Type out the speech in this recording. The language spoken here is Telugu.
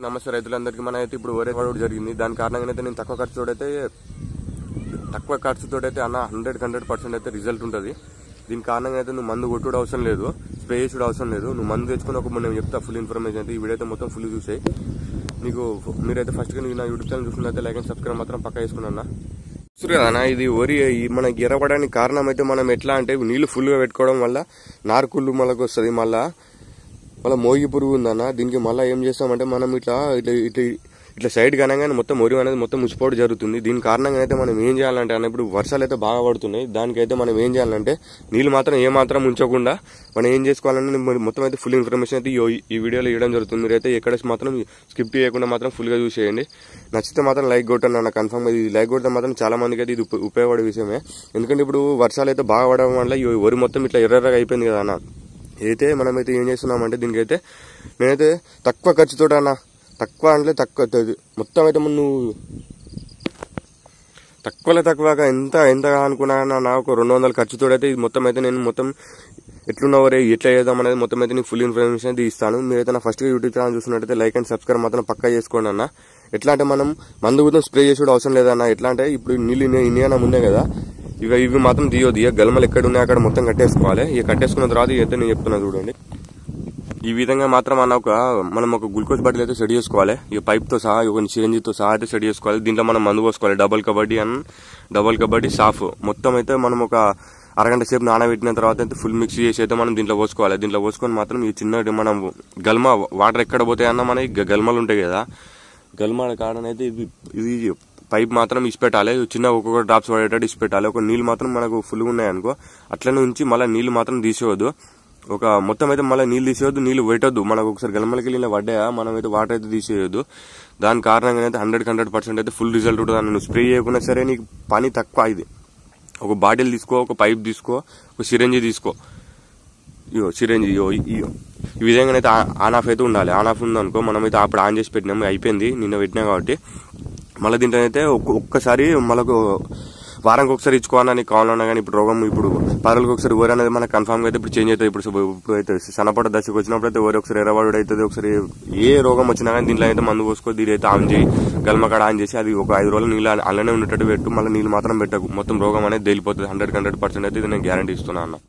నమస్తే రైతులందరికీ. మన అయితే ఇప్పుడు వరే పడడం జరిగింది. దాని కారణంగా అయితే నేను తక్కువ ఖర్చుతో అయితే అన్న 100% అయితే రిజల్ట్ ఉంటుంది. దీని కారణంగా అయితే నువ్వు మందు కొట్టుడు అవసరం లేదు, స్ప్రే చేసుడు అవసరం లేదు. నువ్వు మందు తెచ్చుకుని ఒక నేను చెప్తా ఫుల్ ఇన్ఫర్మేషన్ అయితే. ఈ వీడియో అయితే మొత్తం ఫుల్ చూసాయి. మీకు మీరైతే ఫస్ట్ గా నా యూట్యూబ్ ఛానల్ చూసినట్లయితే లైక్ అండ్ సబ్స్క్రైబ్ మాత్రం పక్కా వేసుకున్నా. చూస్తారు కదా అన్న, ఇది వరి మనకి ఎర్రపడడానికి కారణం అయితే మనం ఎట్లా అంటే నీళ్లు ఫుల్ గా పెట్టుకోవడం వల్ల నారుకుళ్ళు మనకు వస్తుంది. మళ్ళా మోగి పురుగు ఉందన్న. దీనికి మళ్ళీ ఏం చేస్తామంటే మనం ఇట్లా సైడ్ కనగానే మొత్తం మొరి అనేది మొత్తం ముచ్చిపోవడం జరుగుతుంది. దీని కారణంగా అయితే మనం ఏం చేయాలంటే అన్న, ఇప్పుడు వర్షాలు అయితే బాగా పడుతున్నాయి. దానికైతే మనం ఏం చేయాలంటే నీళ్ళు మాత్రం ఏమాత్రం ఉంచకుండా మనం ఏం చేసుకోవాలంటే మొత్తం అయితే ఫుల్ ఇన్ఫర్మేషన్ అయితే ఈ వీడియోలో ఇవ్వడం జరుగుతుంది. మీరైతే ఎక్కడ మాత్రం స్కిప్ చేయకుండా మాత్రం ఫుల్ గా చూసేయండి. నచ్చితే మాత్రం లైక్ కొట్టండి అన్న. కన్ఫర్మ్ ఇది లైక్ కొడితే మాత్రం చాలా మందికి అయితే ఇది ఉపయోగపడే విషయమే. ఎందుకంటే ఇప్పుడు వర్షాలు అయితే బాగా పడడం వల్ల ఈ వరి మొత్తం ఇట్లా ఎర్రగా అయిపోయింది కదా అన్న. అయితే మనమైతే ఏం చేస్తున్నామంటే దీనికైతే నేనైతే తక్కువ ఖర్చుతో అన్న, తక్కువ అంటే తక్కువ మొత్తం అయితే నువ్వు తక్కువగా ఎంత అనుకున్నా నాకు 200 ఖర్చుతో అయితే ఇది మొత్తం అయితే నేను మొత్తం ఎట్లున్నవరే ఎట్లా చేద్దాం అనేది మొత్తం అయితే నీకు ఫుల్ ఇన్ఫర్మేషన్ అయితే ఇస్తాను. మీరైతే నా ఫస్ట్ యూట్యూబ్ ఛానల్ చూసినట్టయితే లైక్ అండ్ సబ్స్క్రైబ్ మాత్రం పక్కా చేసుకోండి అన్న. ఎట్లా అంటే మనం మందు కూడా స్ప్రే చేసి అవసరం లేదన్న. ఎట్లా అంటే ఇప్పుడు నీళ్ళు ఇన్ని ముందే కదా, ఇవి మాత్రం తీయొద్దు. గల్మలు ఎక్కడ ఉన్నాయి అక్కడ మొత్తం కట్టేసుకోవాలి. ఇక కట్టేసుకున్న తర్వాత అయితే నేను చెప్తున్నా చూడండి. ఈ విధంగా మాత్రం అన్న మనం ఒక గ్లూకోజ్ బాటిల్ అయితే సెట్ చేసుకోవాలి. ఈ పైప్ తో సహా ఒక సిరంజితో సహా అయితే సెట్ చేసుకోవాలి. దీంట్లో మనం మందు పోసుకోవాలి. డబల్ కబడ్డీ సాఫ్ మొత్తం అయితే మనం ఒక అరగంట సేపు నానబెట్టిన తర్వాత అయితే ఫుల్ మిక్స్ చేసి అయితే మనం దీంట్లో పోసుకోవాలి. దీంట్లో పోసుకొని మాత్రం ఈ చిన్న మనం గల్మ వాటర్ ఎక్కడ పోతాయన్న మన గల్మలు ఉంటాయి కదా, గల్మల కారణం అయితే ఇది పైప్ మాత్రం ఇసిపెట్టాలి. చిన్న ఒక్కొక్క డ్రాప్స్ పడేటట్టు ఇసిపెట్టాలి. ఒక నీళ్ళు మాత్రం మనకు ఫుల్గా ఉన్నాయనుకో అట్లనే ఉంచి మళ్ళీ నీళ్ళు మాత్రం తీసేయద్దు. ఒక మొత్తం అయితే మళ్ళీ నీళ్ళు తీసేయద్దు, నీళ్ళు పెట్టొద్దు. మనకు ఒకసారి గల్మలకి నీళ్ళు పడ్డాయా మనం అయితే వాటర్ అయితే తీసేయద్దు. దాని కారణంగా అయితే 100% అయితే ఫుల్ రిజల్ట్ ఉంటుంది. నువ్వు స్ప్రే చేయకున్నా సరే నీకు పని తక్కువ. ఇది ఒక బాటిల్ తీసుకో, ఒక పైప్ తీసుకో, ఒక సిరంజి తీసుకో. ఈ విధంగా అయితే ఆన్ ఆఫ్ అయితే ఉండాలి. ఆన్ ఆఫ్ ఉందనుకో మనమైతే అప్పుడు ఆన్ చేసి పెట్టినాము, అయిపోయింది నిన్న పెట్టినా కాబట్టి. మళ్ళీ దీంట్లో అయితే ఒక్కసారి మనకు వారానికి ఒకసారి ఇచ్చుకోవాలని నీకు కావాలన్నా కానీ ఇప్పుడు రోగం ఇప్పుడు 10 రోజులకు ఒకసారి ఓరి అనేది మనకు కన్ఫర్మ్ గా అయితే ఇప్పుడు చేంజ్ అవుతుంది. ఇప్పుడు అయితే సన్నపడ దశకు వచ్చినప్పుడు అయితే ఓరి ఒకసారి ఎర్రవాడు అవుతుంది. ఒకసారి ఏ రోగం వచ్చినా కానీ దీంట్లో అయితే మందు పోసుకో. దీని అయితే ఆన్ చేయి, గల్మకాడ ఆన్ చేసి అది ఒక 5 రోజులు నీళ్ళు అలానే ఉండేటట్టు పెట్టు. మళ్ళీ నీళ్ళు మాత్రం పెట్టకు, మొత్తం రోగం అనేది తేలిపోతుంది. 100% అయితే ఇది నేను గ్యారంటీ ఇస్తున్నా అన్న.